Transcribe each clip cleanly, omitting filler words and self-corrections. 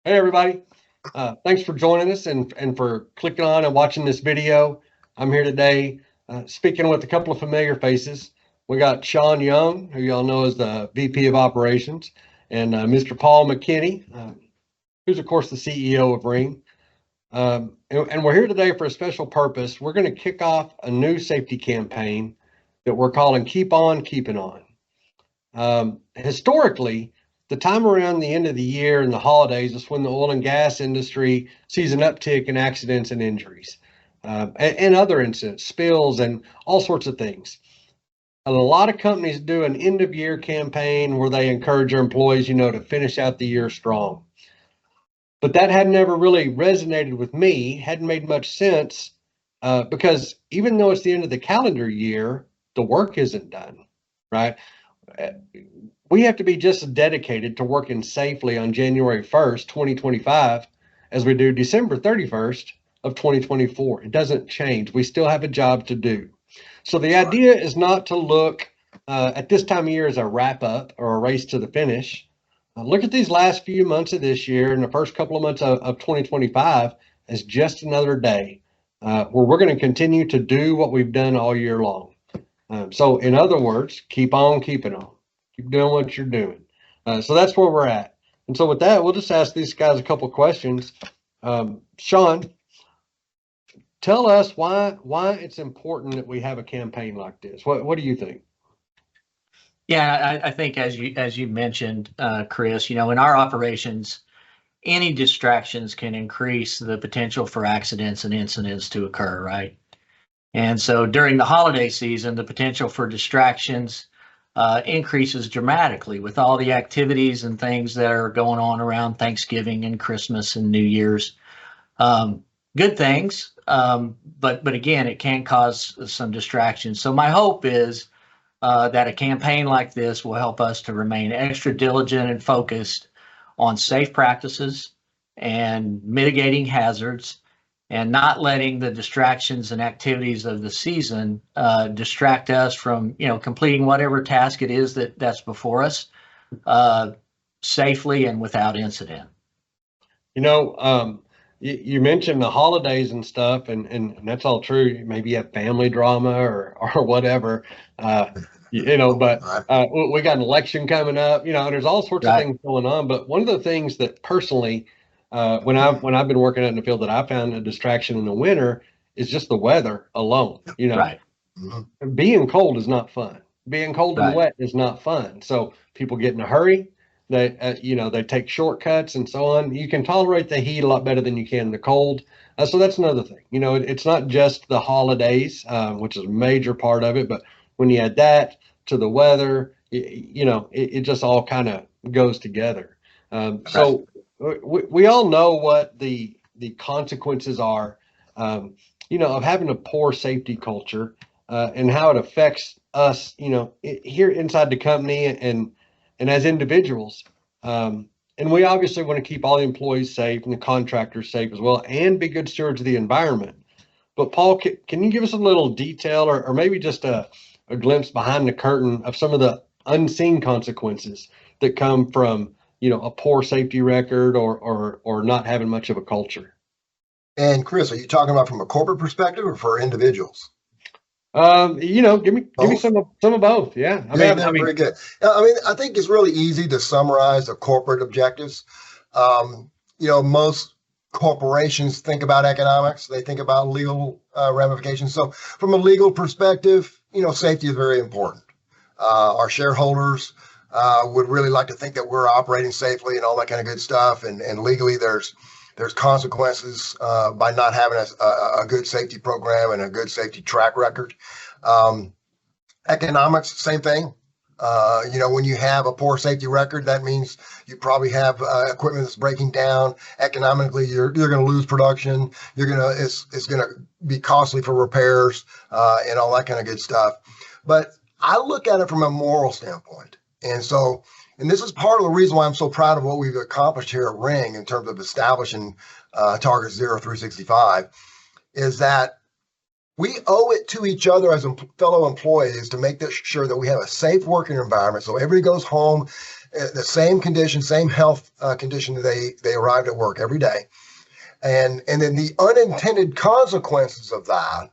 Hey, everybody. Thanks for joining us and for clicking on and watching this video. I'm here today speaking with a couple of familiar faces. We got Shawn Young, who y'all know as the VP of Operations, and Mr. Paul McKinney, who's, of course, the CEO of Ring. And we're here today for a special purpose. We're going to kick off a new safety campaign that we're calling Keep On Keeping On. Historically, the time around the end of the year and the holidays is when the oil and gas industry sees an uptick in accidents and injuries, and other incidents, spills, and all sorts of things. And a lot of companies do an end of year campaign where they encourage their employees, to finish out the year strong. But that had never really resonated with me, hadn't made much sense, because even though it's the end of the calendar year, the work isn't done, right? We have to be just as dedicated to working safely on January 1st, 2025, as we do December 31st of 2024. It doesn't change. We still have a job to do. So the idea is not to look at this time of year as a wrap up or a race to the finish. Look at these last few months of this year and the first couple of months of 2025 as just another day where we're going to continue to do what we've done all year long. So in other words, keep on keeping on. Keep doing what you're doing. So that's where we're at. And so with that, we'll just ask these guys a couple questions. Shawn, tell us why it's important that we have a campaign like this. What do you think? Yeah, I think as you mentioned, Chris, in our operations, any distractions can increase the potential for accidents and incidents to occur, right? And so during the holiday season, the potential for distractions increases dramatically with all the activities and things that are going on around Thanksgiving and Christmas and New Year's. Good things, but again, it can cause some distractions. So my hope is that a campaign like this will help us to remain extra diligent and focused on safe practices and mitigating hazards and not letting the distractions and activities of the season distract us from, completing whatever task it is that's before us safely and without incident. You mentioned the holidays and stuff, and that's all true. Maybe you have family drama or whatever, but we got an election coming up, there's all sorts of things going on. But one of the things that personally, when I've been working out in the field that I found a distraction in the winter is just the weather alone. Right. Being cold is not fun. Being cold and wet is not fun. So people get in a hurry. They take shortcuts and so on. You can tolerate the heat a lot better than you can the cold. So that's another thing. It's not just the holidays, which is a major part of it, but when you add that to the weather, it just all kind of goes together. So we all know what the consequences are, of having a poor safety culture and how it affects us, here inside the company and as individuals. And we obviously want to keep all the employees safe and the contractors safe as well and be good stewards of the environment. But Paul, can you give us a little detail or maybe just a glimpse behind the curtain of some of the unseen consequences that come from, a poor safety record or not having much of a culture? And Chris, are you talking about from a corporate perspective or for individuals? Give me some of both. Yeah. Very good. I think it's really easy to summarize the corporate objectives. Most corporations think about economics. They think about legal ramifications. So from a legal perspective, safety is very important. Our shareholders would really like to think that we're operating safely and all that kind of good stuff. And legally, there's consequences by not having a good safety program and a good safety track record. Economics, same thing. When you have a poor safety record, that means you probably have equipment that's breaking down. Economically, you're going to lose production. It's going to be costly for repairs and all that kind of good stuff. But I look at it from a moral standpoint. And this is part of the reason why I'm so proud of what we've accomplished here at Ring in terms of establishing Target 0365, is that we owe it to each other as fellow employees to make sure that we have a safe working environment. So everybody goes home the same condition, same health condition that they arrived at work every day. And then the unintended consequences of that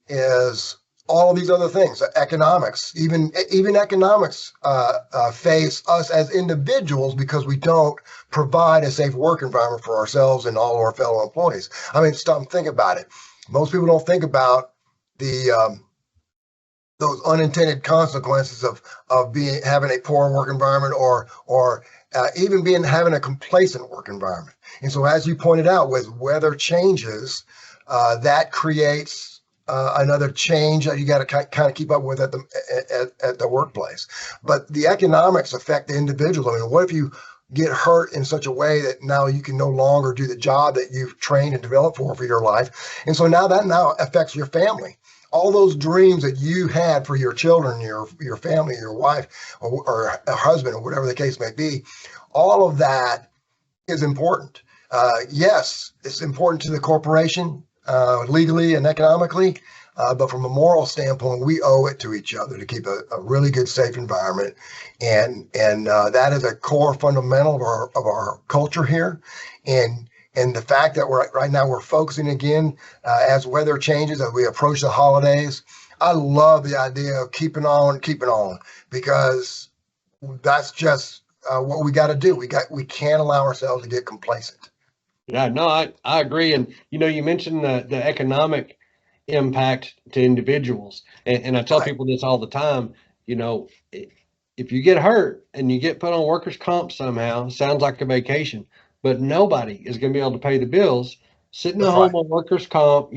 is all of these other things, economics, even economics face us as individuals because we don't provide a safe work environment for ourselves and all of our fellow employees. I mean, stop and think about it. Most people don't think about the those unintended consequences of having a poor work environment or even having a complacent work environment. And so, as you pointed out, with weather changes, that creates another change that you got to kind of keep up with at the workplace. But the economics affect the individual. I mean, what if you get hurt in such a way that now you can no longer do the job that you've trained and developed for your life? And so now that affects your family. All those dreams that you had for your children, your family, your wife, or a husband, or whatever the case may be, all of that is important. Yes, it's important to the corporation legally and economically, but from a moral standpoint, we owe it to each other to keep a really good, safe environment, and that is a core fundamental of our culture here, and the fact that right now we're focusing again as weather changes, as we approach the holidays. I love the idea of keeping on, because that's just what we got to do. We can't allow ourselves to get complacent. Yeah, no, I agree. And, you mentioned the economic impact to individuals. And I tell people this all the time, if you get hurt and you get put on workers' comp somehow, sounds like a vacation, but nobody is going to be able to pay the bills sitting at home on workers' comp,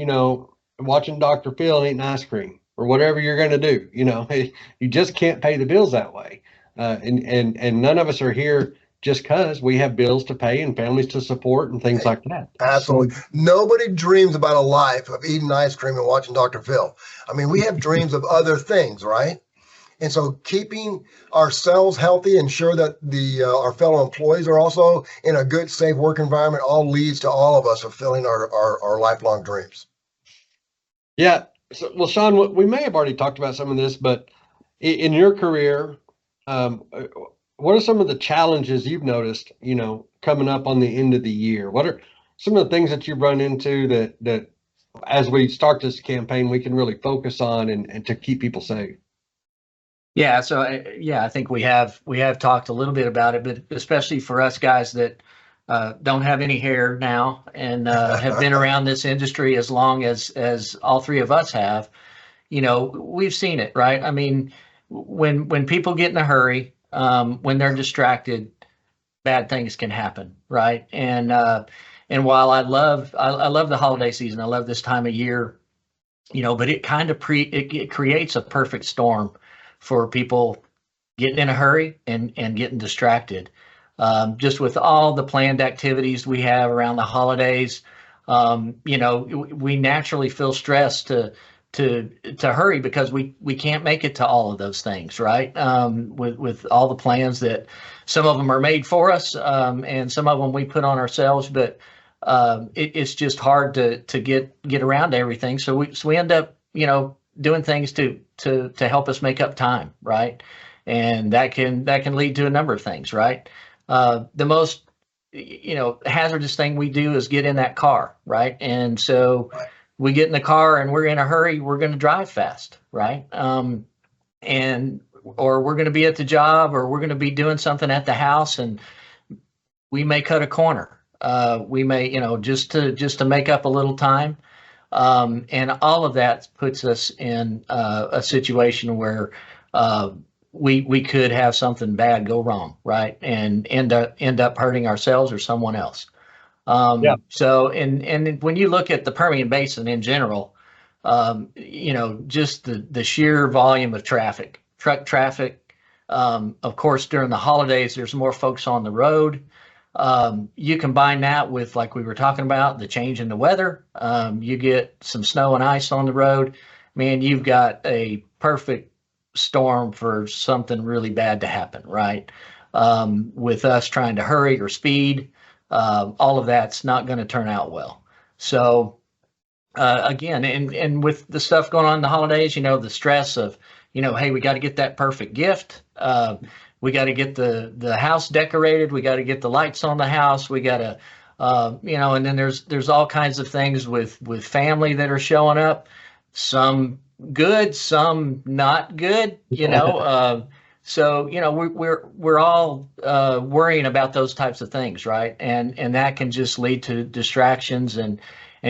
watching Dr. Phil and eating ice cream or whatever you're going to do. You just can't pay the bills that way. And none of us are here just because we have bills to pay and families to support and things like that. Absolutely. So, nobody dreams about a life of eating ice cream and watching Dr. Phil. I mean, we have dreams of other things, right? And so keeping ourselves healthy, ensure that our fellow employees are also in a good, safe work environment, all leads to all of us fulfilling our lifelong dreams. Yeah. So, well, Shawn, we may have already talked about some of this, but in your career, what are some of the challenges you've noticed, coming up on the end of the year? What are some of the things that you've run into that as we start this campaign, we can really focus on and to keep people safe? Yeah, so I think we have talked a little bit about it, but especially for us guys that don't have any hair now and have been around this industry as long as all three of us have, we've seen it, right? I mean, when people get in a hurry, when they're distracted, bad things can happen, right? And while I love the holiday season, I love this time of year, but it kind of it creates a perfect storm for people getting in a hurry and getting distracted. Just with all the planned activities we have around the holidays, we naturally feel stressed to hurry because we can't make it to all of those things, right? With all the plans that some of them are made for us, and some of them we put on ourselves, but it's just hard to get around to everything. So we end up, doing things to help us make up time, right? And that can lead to a number of things, right? The most hazardous thing we do is get in that car, right? And so we get in the car and we're in a hurry, we're going to drive fast, right? Or we're going to be at the job, or we're going to be doing something at the house, and we may cut a corner. We may, just to make up a little time. And all of that puts us in a situation where we could have something bad go wrong, right? And end up hurting ourselves or someone else. So, and when you look at the Permian Basin in general, just the sheer volume of traffic, truck traffic, of course, during the holidays, there's more folks on the road. You combine that with, like we were talking about, the change in the weather. You get some snow and ice on the road. Man, you've got a perfect storm for something really bad to happen, right? With us trying to hurry or speed, all of that's not going to turn out well. So again, and with the stuff going on in the holidays, the stress of, hey, we got to get that perfect gift. we got to get the house decorated. We got to get the lights on the house. We got to, and then there's all kinds of things with family that are showing up. Some good, some not good. So we're all worrying about those types of things, right? And that can just lead to distractions and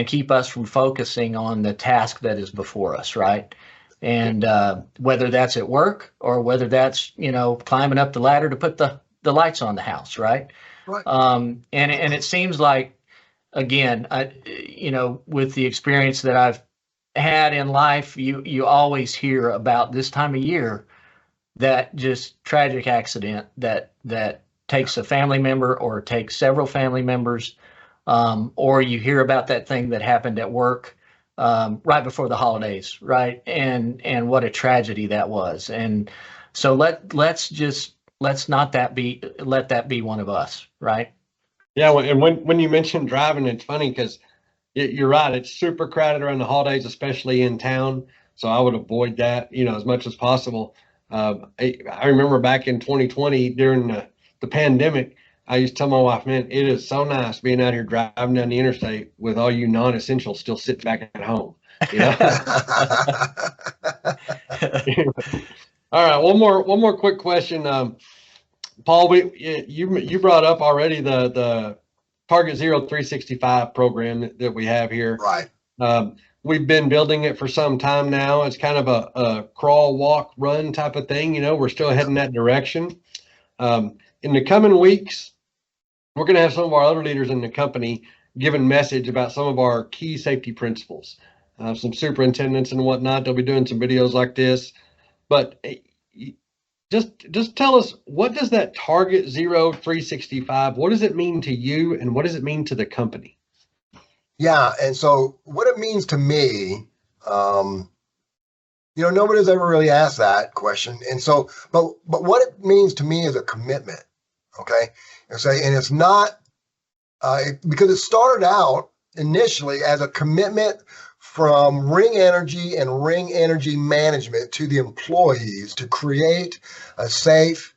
keep us from focusing on the task that is before us, right? And whether that's at work or whether that's climbing up the ladder to put the lights on the house, right? Right. And it seems like, again, with the experience that I've had in life, you always hear about this time of year that just tragic accident that takes a family member or takes several family members, or you hear about that thing that happened at work right before the holidays, right? And what a tragedy that was. And so let's not let that be one of us, right? Yeah, and when you mentioned driving, it's funny because you're right. It's super crowded around the holidays, especially in town. So I would avoid that, as much as possible. I remember back in 2020 during the pandemic, I used to tell my wife, man, it is so nice being out here driving down the interstate with all you non-essentials still sitting back at home. All right, one more quick question. Paul, you brought up already the Target Zero 365 program that we have here. Right. We've been building it for some time now. It's kind of a crawl, walk, run type of thing. We're still heading that direction. In the coming weeks, we're going to have some of our other leaders in the company giving message about some of our key safety principles. Some superintendents and whatnot, they'll be doing some videos like this. But just tell us, what does that Target Zero 365, what does it mean to you and what does it mean to the company? Yeah, and so what it means to me, nobody's ever really asked that question. And so, but what it means to me is a commitment, okay? And it's not, because it started out initially as a commitment from Ring Energy and Ring Energy Management to the employees to create a safe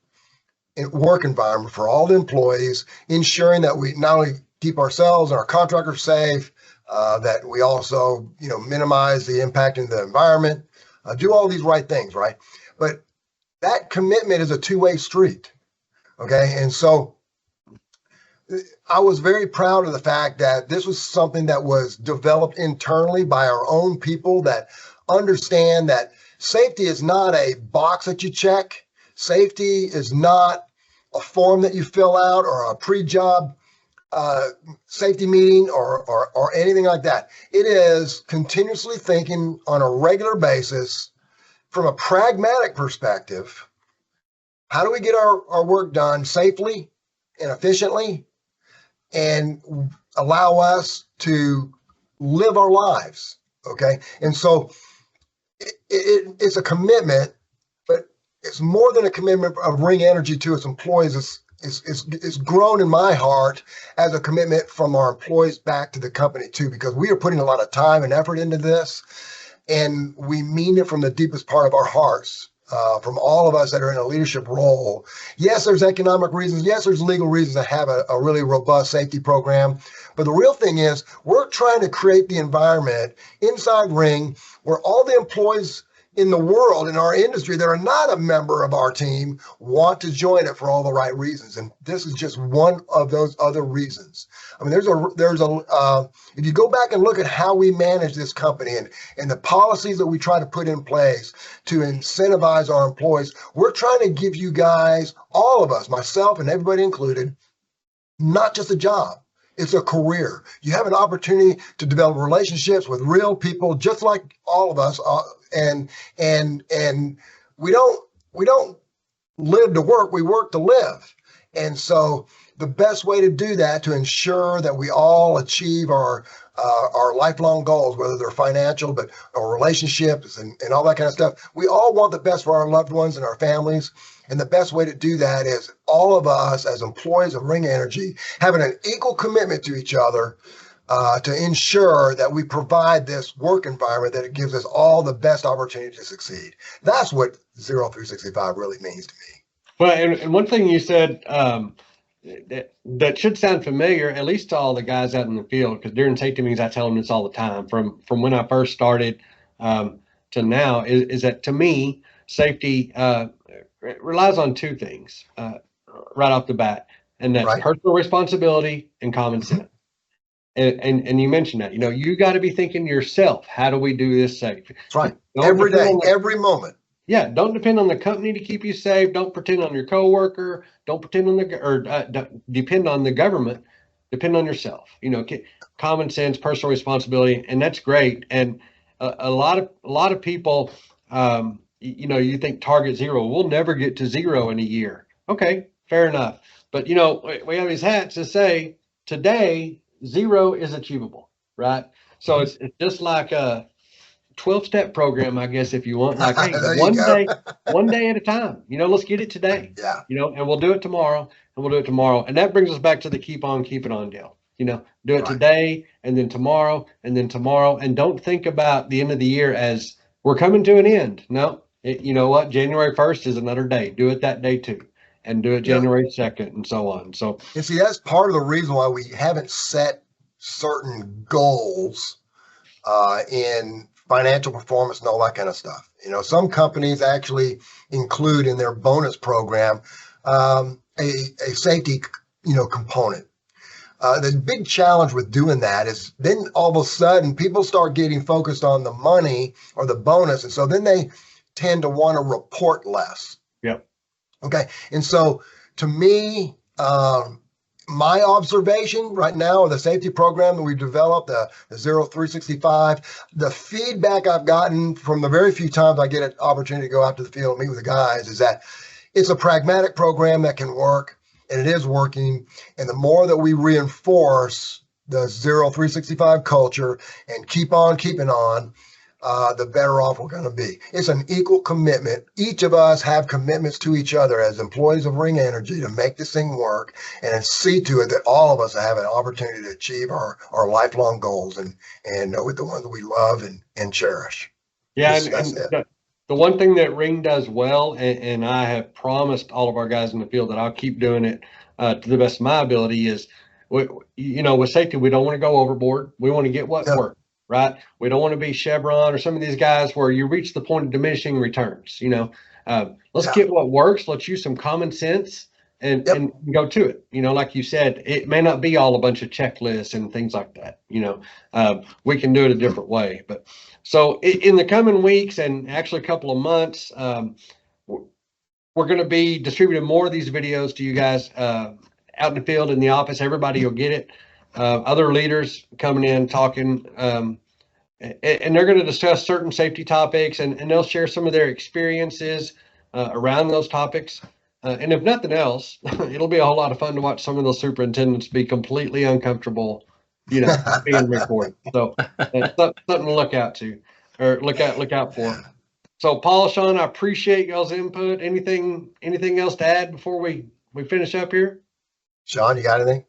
work environment for all the employees, ensuring that we not only keep ourselves and our contractors safe, that we also, minimize the impact in the environment, do all these right things, right? But that commitment is a two-way street, okay? And so I was very proud of the fact that this was something that was developed internally by our own people that understand that safety is not a box that you check. Safety is not a form that you fill out or a pre-job safety meeting or anything like that. It is continuously thinking on a regular basis from a pragmatic perspective. How do we get our work done safely and efficiently and allow us to live our lives? Okay. And so it's a commitment, but it's more than a commitment of Ring Energy to its employees. It's grown in my heart as a commitment from our employees back to the company too, because we are putting a lot of time and effort into this, and we mean it from the deepest part of our hearts. From all of us that are in a leadership role. Yes, there's economic reasons. Yes, there's legal reasons to have a really robust safety program. But the real thing is we're trying to create the environment inside Ring where all the employees in the world, in our industry, that are not a member of our team want to join it for all the right reasons. And this is just one of those other reasons. I mean, if you go back and look at how we manage this company and the policies that we try to put in place to incentivize our employees, we're trying to give you guys, all of us, myself and everybody included, not just a job. It's a career. You have an opportunity to develop relationships with real people, just like all of us. And we don't live to work. We work to live. And so the best way to do that, to ensure that we all achieve our lifelong goals, whether they're financial, but our relationships and all that kind of stuff, we all want the best for our loved ones and our families. And the best way to do that is all of us as employees of Ring Energy having an equal commitment to each other to ensure that we provide this work environment that it gives us all the best opportunity to succeed. That's what 0365 really means to me. Well, and one thing you said that should sound familiar, at least to all the guys out in the field, because during safety meetings I tell them this all the time. From when I first started to now, is that to me safety relies on two things right off the bat, and that's Right. personal responsibility and common sense. And you mentioned that, you got to be thinking to yourself, how do we do this safe? That's right. Don't Every depend day, on the- every moment. Yeah, don't depend on the company to keep you safe. Don't pretend on your coworker. Don't pretend on depend on the government. Depend on yourself. Common sense, personal responsibility, and that's great. And a lot of people, you think target zero. We'll never get to zero in a year. Okay, fair enough. But we have these hats that say today zero is achievable, right? So it's just like a 12-step program, I guess, if you want. Like, hey, There you go. one day at a time. Let's get it today. Yeah. And we'll do it tomorrow, and we'll do it tomorrow. And that brings us back to the keep on keeping on deal. Do it Right. today, and then tomorrow, and then tomorrow. And don't think about the end of the year as we're coming to an end. No, you know what? January 1st is another day. Do it that day too, and do it Yeah. January 2nd, and so on. So, And see, that's part of the reason why we haven't set certain goals in financial performance and all that kind of stuff. Some companies actually include in their bonus program a safety, component. The big challenge with doing that is then all of a sudden people start getting focused on the money or the bonus. And so then they tend to want to report less. yep. Okay. And so to me, my observation right now of the safety program that we've developed, the 0365, the feedback I've gotten from the very few times I get an opportunity to go out to the field and meet with the guys is that it's a pragmatic program that can work, and it is working. And the more that we reinforce the 0365 culture and keep on keeping on, the better off we're going to be. It's an equal commitment. Each of us have commitments to each other as employees of Ring Energy to make this thing work and see to it that all of us have an opportunity to achieve our lifelong goals and with the ones that we love and cherish. Yeah, That's it. The one thing that Ring does well, and I have promised all of our guys in the field that I'll keep doing it to the best of my ability, is, with safety, we don't want to go overboard. We want to get what Yeah. works, right? We don't want to be Chevron or some of these guys where you reach the point of diminishing returns. Let's Yeah. get what works. Let's use some common sense and Yep. and go to it. Like you said, it may not be all a bunch of checklists and things like that. We can do it a different way. But so in the coming weeks and actually a couple of months, we're going to be distributing more of these videos to you guys out in the field, in the office. Everybody will get it. Other leaders coming in talking, and they're going to discuss certain safety topics, and they'll share some of their experiences around those topics. And if nothing else, it'll be a whole lot of fun to watch some of those superintendents be completely uncomfortable, being recorded. So that's something to look out to, or look out for. So Paul, Shawn, I appreciate y'all's input. Anything else to add before we finish up here? Shawn, you got anything?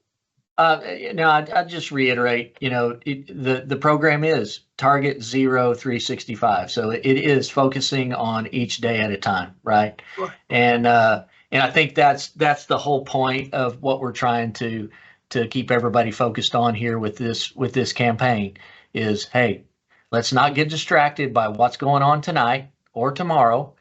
I'd just reiterate, the program is target 0365. So it is focusing on each day at a time. Right. Right. And I think that's the whole point of what we're trying to keep everybody focused on here with this campaign is, hey, let's not get distracted by what's going on tonight or tomorrow.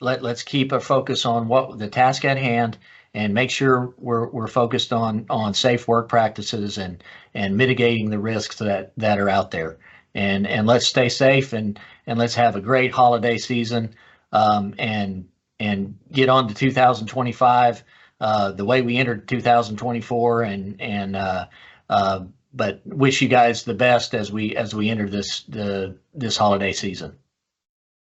Let's keep a focus on what the task at hand, and make sure we're focused on safe work practices and mitigating the risks that are out there. And let's stay safe and let's have a great holiday season, and get on to 2025 the way we entered 2024, but wish you guys the best as we enter this holiday season.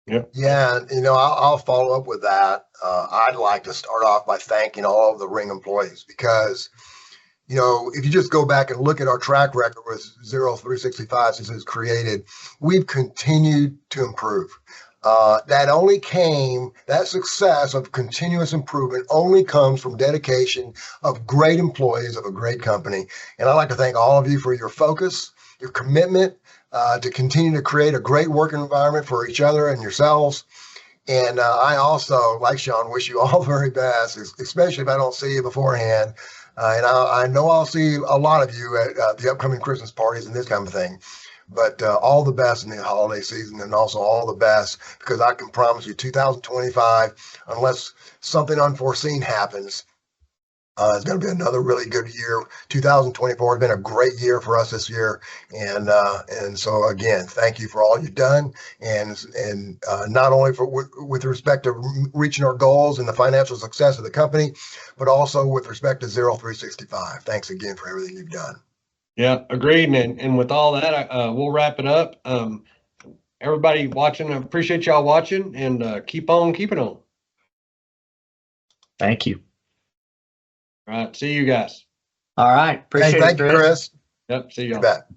Yeah, I'll follow up with that. I'd like to start off by thanking all of the Ring employees because, if you just go back and look at our track record with 0365 since it was created, we've continued to improve. That success of continuous improvement only comes from dedication of great employees of a great company. And I'd like to thank all of you for your focus, your commitment, to continue to create a great working environment for each other and yourselves. And I also, like Shawn, wish you all the very best, especially if I don't see you beforehand. And I know I'll see a lot of you at the upcoming Christmas parties and this kind of thing. But all the best in the holiday season, and also all the best, because I can promise you 2025, unless something unforeseen happens, it's going to be another really good year. 2024 has been a great year for us this year, and so again, thank you for all you've done, and not only for with respect to reaching our goals and the financial success of the company, but also with respect to 0365. Thanks again for everything you've done. Yeah, agreed. And with all that, we'll wrap it up. Everybody watching, I appreciate y'all watching, and keep on keeping on. Thank you. All right, see you guys. All right. Hey, Appreciate thank it, you, Chris. Chris. Yep, see You y'all. bet.